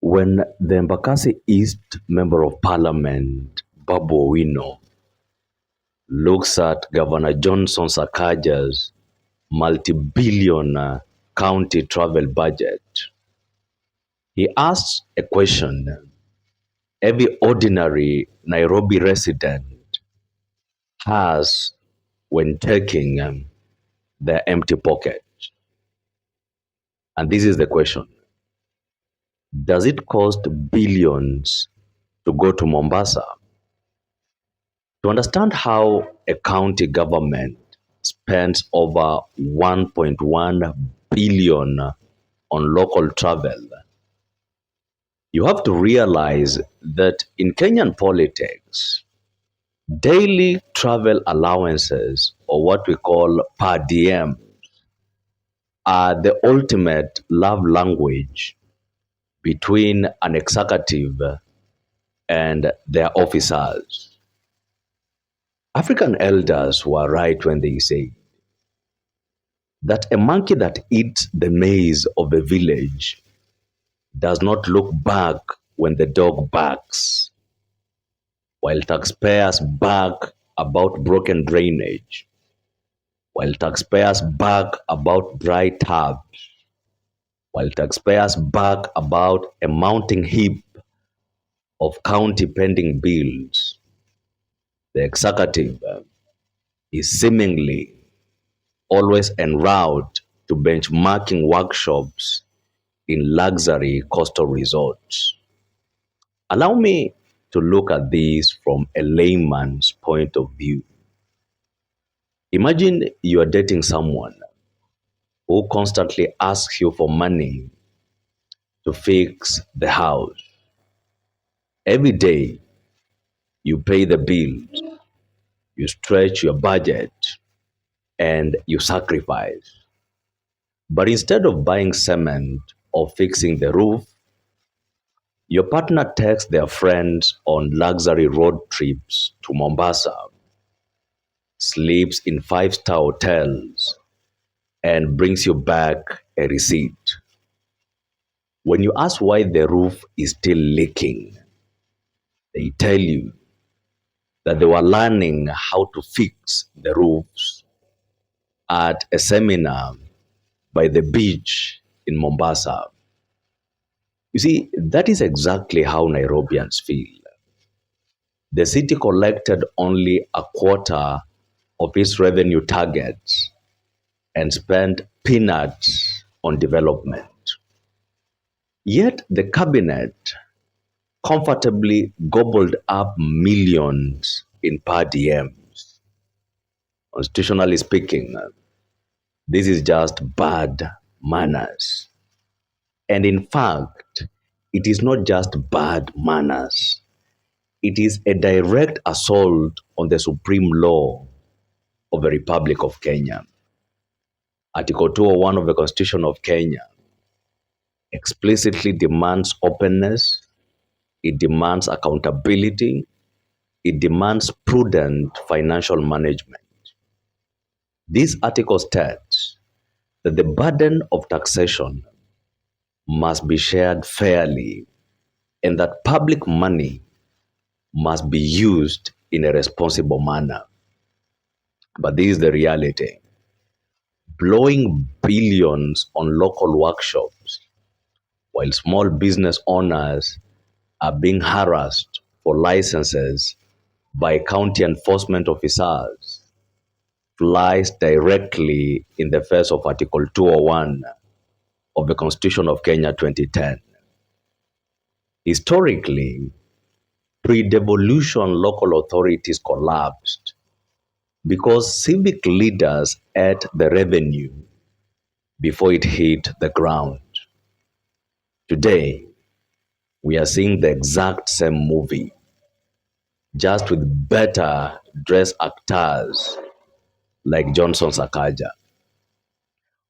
When the Embakasi East Member of Parliament, Babu Owino, looks at Governor Johnson Sakaja's multi-billion county travel budget, he asks a question every ordinary Nairobi resident has when checking their empty pocket. And this is the question. Does it cost billions to go to Mombasa? To understand how a county government spends over 1.1 billion on local travel, you have to realize that in Kenyan politics, daily travel allowances, or what we call per diem, are the ultimate love language between an executive and their officers. African elders were right when they say that a monkey that eats the maize of a village does not look back when the dog barks, while taxpayers bark about broken drainage, while taxpayers bark about dry taps, while taxpayers bark about a mounting heap of county pending bills. The executive is seemingly always en route to benchmarking workshops in luxury coastal resorts. Allow me to look at this from a layman's point of view. Imagine you are dating someone who constantly asks you for money to fix the house. Every day, you pay the bills, you stretch your budget, and you sacrifice. But instead of buying cement or fixing the roof, your partner takes their friends on luxury road trips to Mombasa, sleeps in five-star hotels, and brings you back a receipt. When you ask why the roof is still leaking, they tell you that they were learning how to fix the roofs at a seminar by the beach in Mombasa. You see, that is exactly how Nairobians feel. The city collected only a quarter of its revenue targets and spent peanuts on development. Yet the cabinet comfortably gobbled up millions in per diems. Constitutionally speaking, this is just bad manners. And in fact, it is not just bad manners. It is a direct assault on the supreme law of the Republic of Kenya. Article 201 of the Constitution of Kenya explicitly demands openness, it demands accountability, it demands prudent financial management. This article states that the burden of taxation must be shared fairly and that public money must be used in a responsible manner. But this is the reality. Blowing billions on local workshops while small business owners are being harassed for licenses by county enforcement officers flies directly in the face of Article 201 of the Constitution of Kenya 2010. Historically, pre-devolution local authorities collapsed because civic leaders ate the revenue before it hit the ground. Today, we are seeing the exact same movie, just with better dressed actors like Johnson Sakaja.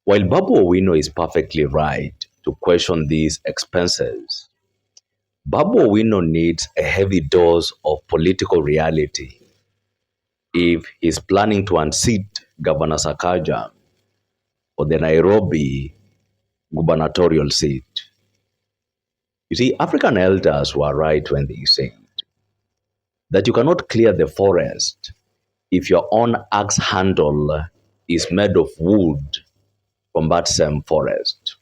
While Babu Owino is perfectly right to question these expenses, Babu Owino needs a heavy dose of political reality if he's planning to unseat Governor Sakaja for the Nairobi gubernatorial seat. You see, African elders were right when they said that you cannot clear the forest if your own axe handle is made of wood from that same forest.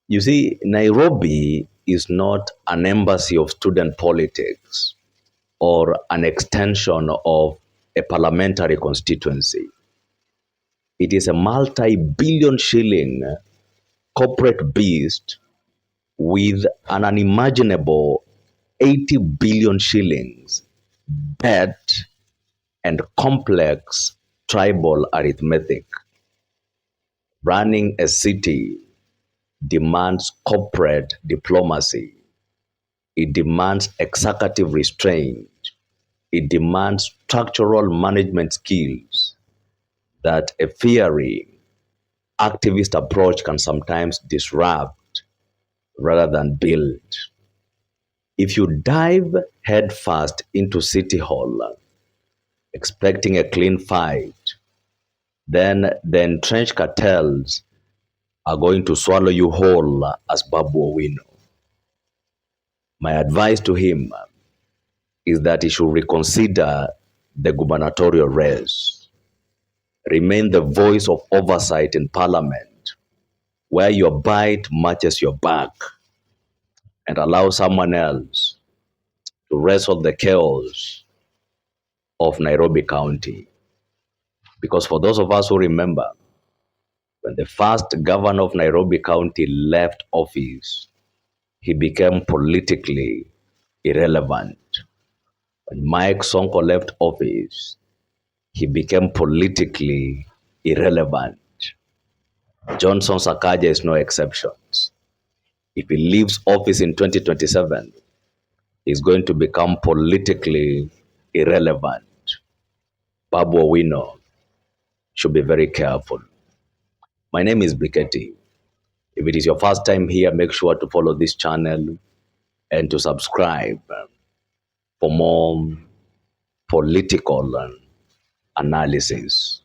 You see, Nairobi is not an embassy of student politics or an extension of a parliamentary constituency. It is a multi billion shilling corporate beast with an unimaginable 80 billion shillings bet and complex tribal arithmetic. Running a city demands corporate diplomacy. It demands executive restraint. It demands structural management skills that a fiery activist approach can sometimes disrupt rather than build. If you dive headfirst into City Hall expecting a clean fight, then the entrenched cartels are going to swallow you whole as Babu Owino. My advice to him is that he should reconsider the gubernatorial race, remain the voice of oversight in parliament, where your bite matches your back, and allow someone else to wrestle the chaos of Nairobi County. Because for those of us who remember, when the first governor of Nairobi County left office, he became politically irrelevant. When Mike Sonko left office, he became politically irrelevant. Johnson Sakaja is no exception. If he leaves office in 2027, he's going to become politically irrelevant. Babu Owino should be very careful. My name is Biketi. If it is your first time here, make sure to follow this channel and to subscribe for more political analysis.